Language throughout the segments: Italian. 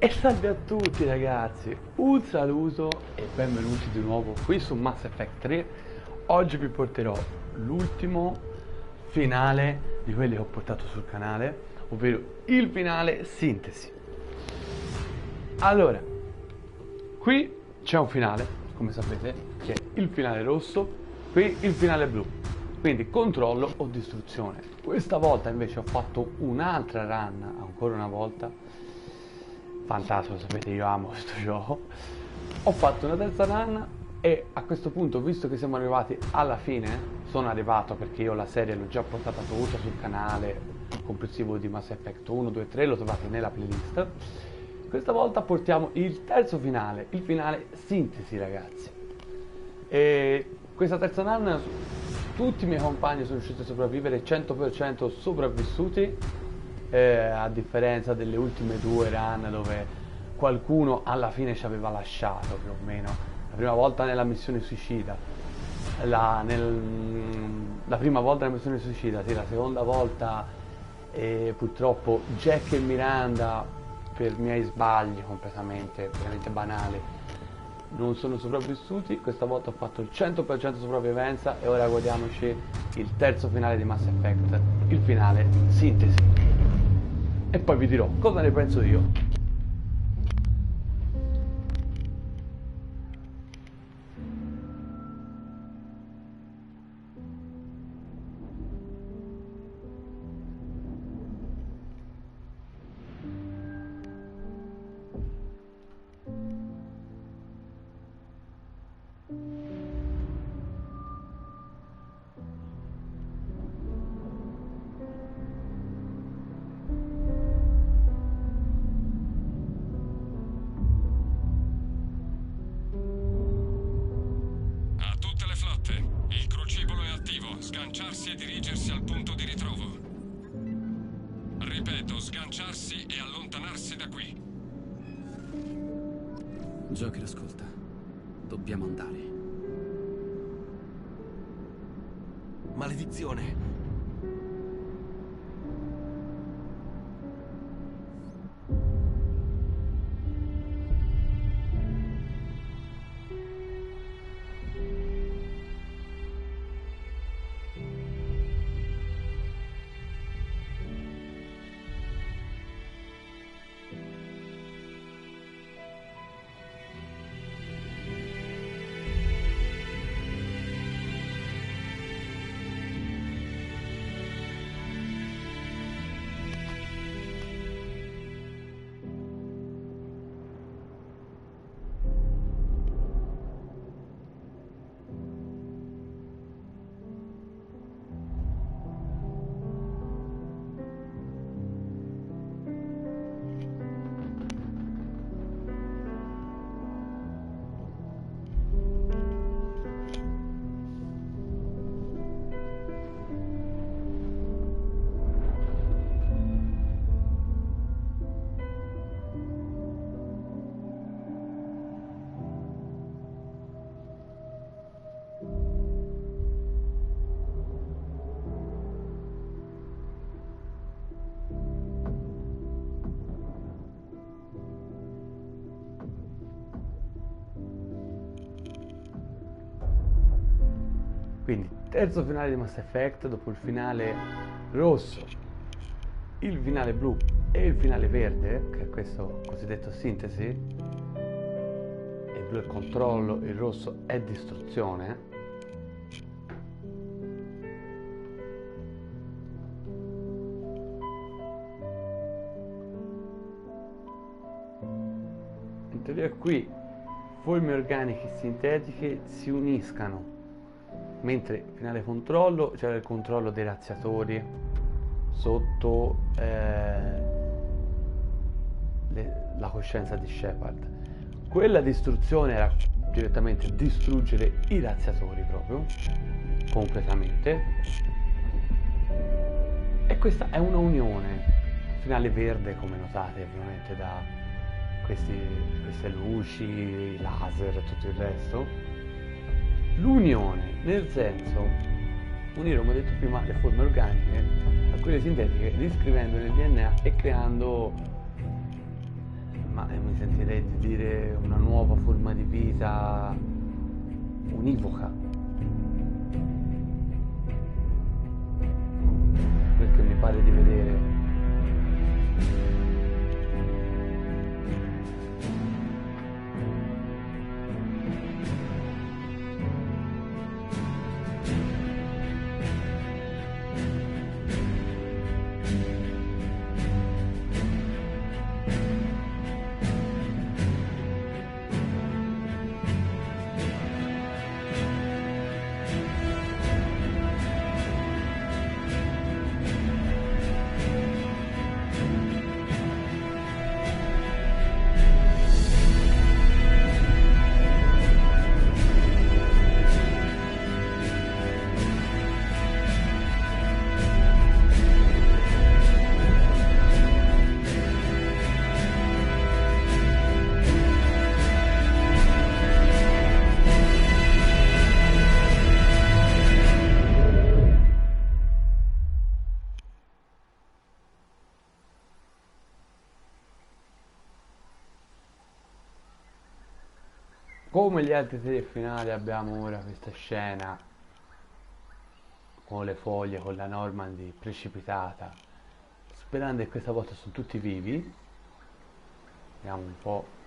E salve a tutti ragazzi, un saluto e benvenuti di nuovo qui su Mass Effect 3. Oggi vi porterò l'ultimo finale di quelli che ho portato sul canale, ovvero il finale sintesi. Allora, qui c'è un finale, come sapete, che è il finale rosso, qui il finale blu, quindi controllo o distruzione. Questa volta invece ho fatto un'altra run, ancora una volta. Fantastico, sapete, io amo questo gioco. Ho fatto una terza run e a questo punto, visto che siamo arrivati alla fine, sono arrivato perché io la serie l'ho già portata tutta sul canale comprensivo di Mass Effect 1, 2 e 3, lo trovate nella playlist. Questa volta portiamo il terzo finale, il finale sintesi ragazzi. E questa terza run tutti i miei compagni sono riusciti a sopravvivere, 100% sopravvissuti. A differenza delle ultime due run dove qualcuno alla fine ci aveva lasciato più o meno. La prima volta nella missione suicida, la prima volta nella missione suicida, sì, la seconda volta purtroppo Jack e Miranda per miei sbagli completamente, veramente banali, non sono sopravvissuti. Questa volta ho fatto il 100% sopravvivenza e ora godiamoci il terzo finale di Mass Effect, il finale sintesi. E poi vi dirò cosa ne penso io. Il crucibolo è attivo. Sganciarsi e dirigersi al punto di ritrovo. Ripeto, sganciarsi e allontanarsi da qui. Joker, ascolta. Dobbiamo andare. Maledizione! Quindi terzo finale di Mass Effect, dopo il finale rosso, il finale blu e il finale verde, che è questo cosiddetto sintesi. Il blu è controllo, il rosso è distruzione. In teoria qui forme organiche e sintetiche si uniscano, mentre finale controllo c'era il controllo dei razziatori sotto la coscienza di Shepard. Quella distruzione era direttamente distruggere i razziatori proprio completamente, e questa è una unione. Finale verde, come notate ovviamente da queste luci, laser e tutto il resto. L'unione, nel senso, unire, come ho detto prima, le forme organiche a quelle sintetiche, riscrivendo nel DNA e creando Ma mi sentirei di dire una nuova forma di vita univoca. Quel che mi pare di vedere. Come gli altri tre finali abbiamo ora questa scena con le foglie, con la Normandy precipitata, sperando che questa volta sono tutti vivi. Vediamo un po'.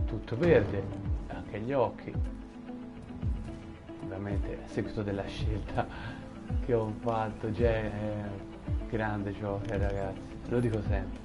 Tutto verde, anche gli occhi. Ovviamente a seguito della scelta che ho fatto, grande Joker, ragazzi, lo dico sempre.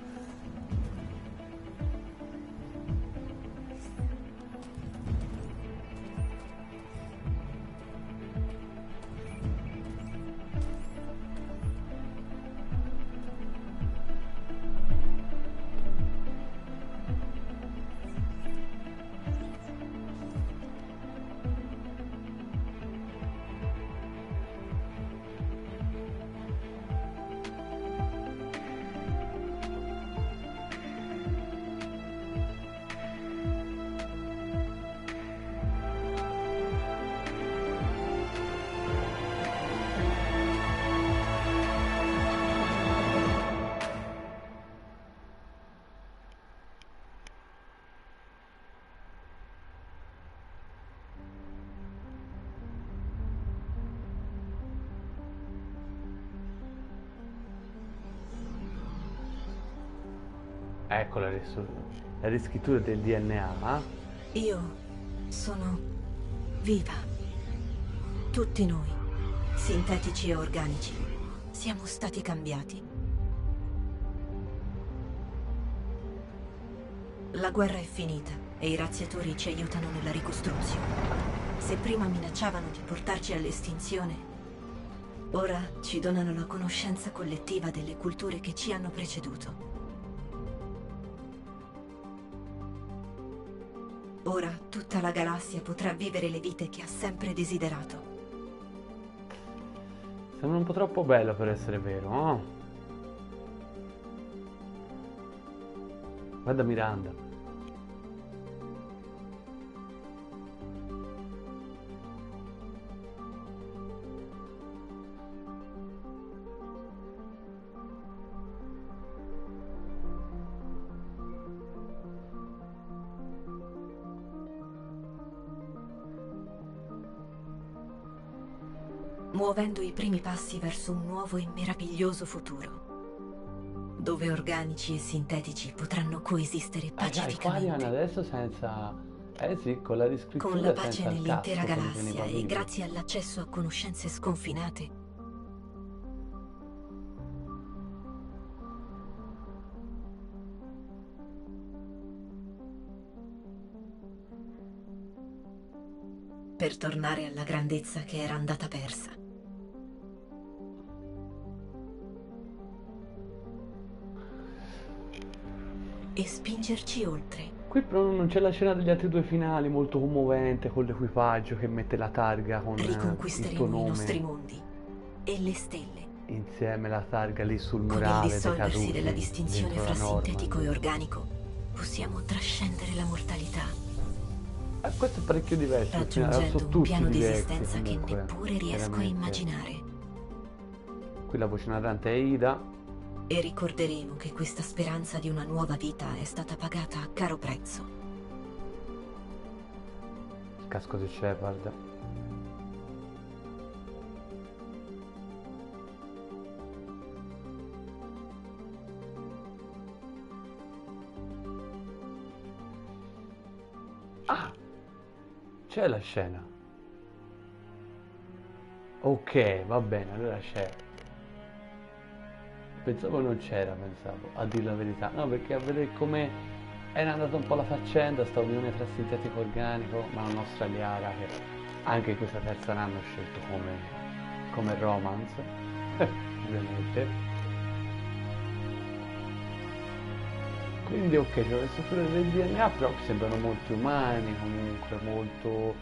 Ecco la riscrittura del DNA. Io sono viva. Tutti noi, sintetici e organici, siamo stati cambiati. La guerra è finita e i razziatori ci aiutano nella ricostruzione. Se prima minacciavano di portarci all'estinzione, ora ci donano la conoscenza collettiva delle culture che ci hanno preceduto. Ora tutta la galassia potrà vivere le vite che ha sempre desiderato. Sembra un po' troppo bello per essere vero, no? Guarda Miranda. Muovendo i primi passi verso un nuovo e meraviglioso futuro, dove organici e sintetici potranno coesistere pacificamente. Quarian adesso senza... sì, con la riscrittura, con la pace senza il nell'intera cazzo, come galassia veniva e vivo. grazie all'accesso a conoscenze sconfinate, per tornare alla grandezza che era andata persa. E spingerci oltre. Qui però non c'è la scena degli altri due finali molto commovente con l'equipaggio che mette la targa con il tuo Riconquisteremo i nome. nostri mondi e le stelle. insieme la targa lì sul Con il murale dei dissolversi caduti della distinzione dentro fra la norma. sintetico e organico, possiamo trascendere la mortalità, Questo è parecchio diverso, sono raggiungendo un tutti piano di diversi esistenza che comunque, neppure riesco a veramente. immaginare. Qui la voce narrante è Ida. E ricorderemo che questa speranza di una nuova vita è stata pagata a caro prezzo. Il casco di Shepard. Ah! C'è la scena. Ok, va bene, allora c'è. Pensavo non c'era, a dire la verità. No, perché a vedere come era andata un po' la faccenda, sta unione tra sintetico e organico, ma la nostra Liara, che anche in questa terza hanno scelto come romance, ovviamente. Quindi ok, c'è le strutture del DNA, però sembrano molto umani, comunque, molto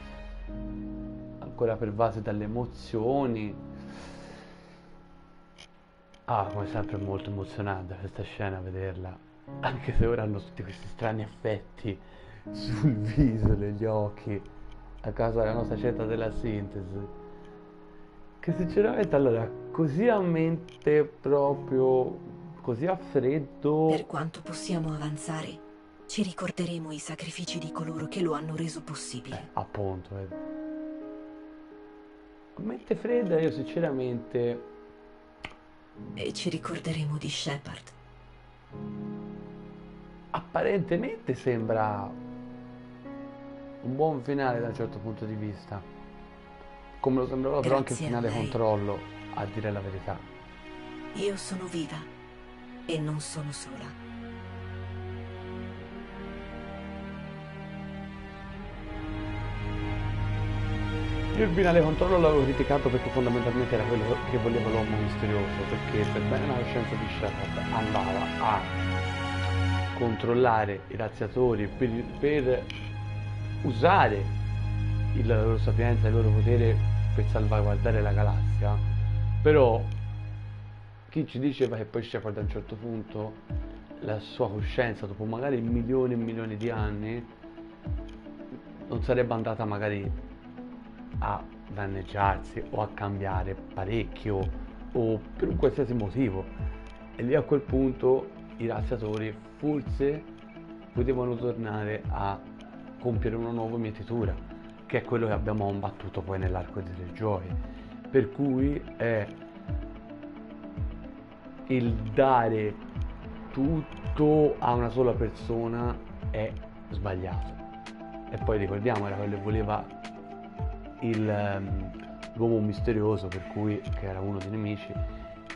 ancora pervase dalle emozioni. Ah, come sempre è molto emozionante questa scena, vederla. Anche se ora hanno tutti questi strani effetti sul viso, negli occhi, a causa della nostra scelta della sintesi. Che sinceramente, allora, così a mente proprio, così a freddo... Per quanto possiamo avanzare, ci ricorderemo i sacrifici di coloro che lo hanno reso possibile. Appunto, a mente fredda io sinceramente... E ci ricorderemo di Shepard. Apparentemente sembra un buon finale da un certo punto di vista, come lo sembrava però anche il Grazie a finale lei. Controllo, a dire la verità. Io sono viva e non sono sola. Io il finale Controllo l'avevo criticato perché fondamentalmente era quello che voleva l'uomo misterioso, perché per bene la coscienza di Shepard andava a controllare i razziatori per usare la loro sapienza e il loro potere per salvaguardare la galassia. Però chi ci diceva che poi Shepard a un certo punto la sua coscienza, dopo magari milioni e milioni di anni, non sarebbe andata magari a danneggiarsi o a cambiare parecchio o per un qualsiasi motivo, e lì a quel punto i razziatori forse potevano tornare a compiere una nuova mietitura, che è quello che abbiamo combattuto poi nell'arco dei tre giochi, per cui il dare tutto a una sola persona è sbagliato. E poi ricordiamo, era quello che voleva l'uomo misterioso, per cui che era uno dei nemici.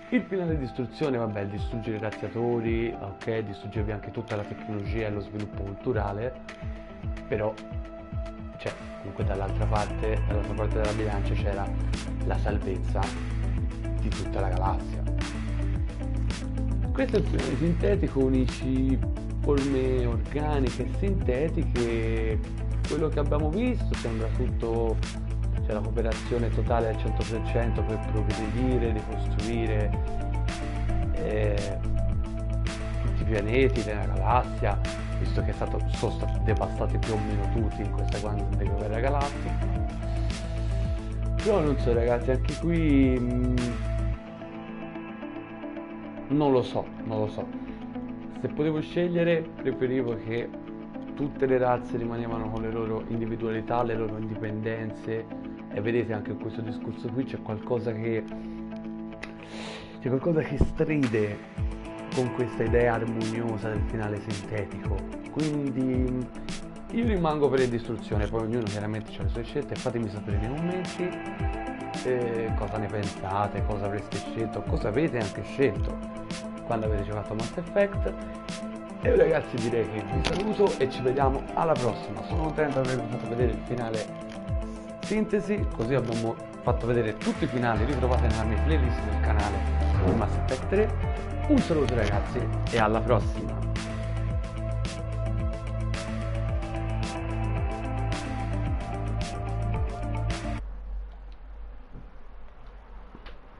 Il finale di distruzione, vabbè, distruggere i razziatori, ok, distruggervi anche tutta la tecnologia e lo sviluppo culturale, però cioè comunque dall'altra parte della bilancia c'era la salvezza di tutta la galassia. Questo è il finale sintetico, unici forme organiche e sintetiche. Quello che abbiamo visto sembra tutto, c'è la cooperazione totale al 100% per progredire, ricostruire tutti i pianeti della galassia, visto che sono stati devastati più o meno tutti in questa grande guerra galattica. Però non so ragazzi, anche qui non lo so. Se potevo scegliere, preferivo che tutte le razze rimanevano con le loro individualità, le loro indipendenze, e vedete anche in questo discorso qui c'è qualcosa che stride con questa idea armoniosa del finale sintetico. Quindi io rimango per distruzione, poi ognuno chiaramente ha le sue scelte. Fatemi sapere nei commenti cosa ne pensate, cosa avreste scelto, cosa avete anche scelto quando avete giocato a Mass Effect. E io ragazzi direi che vi saluto e ci vediamo alla prossima. Sono contento di avervi fatto vedere il finale sintesi, così abbiamo fatto vedere tutti i finali, li trovate nella mia playlist del canale di Mass Effect 3. Un saluto ragazzi e alla prossima.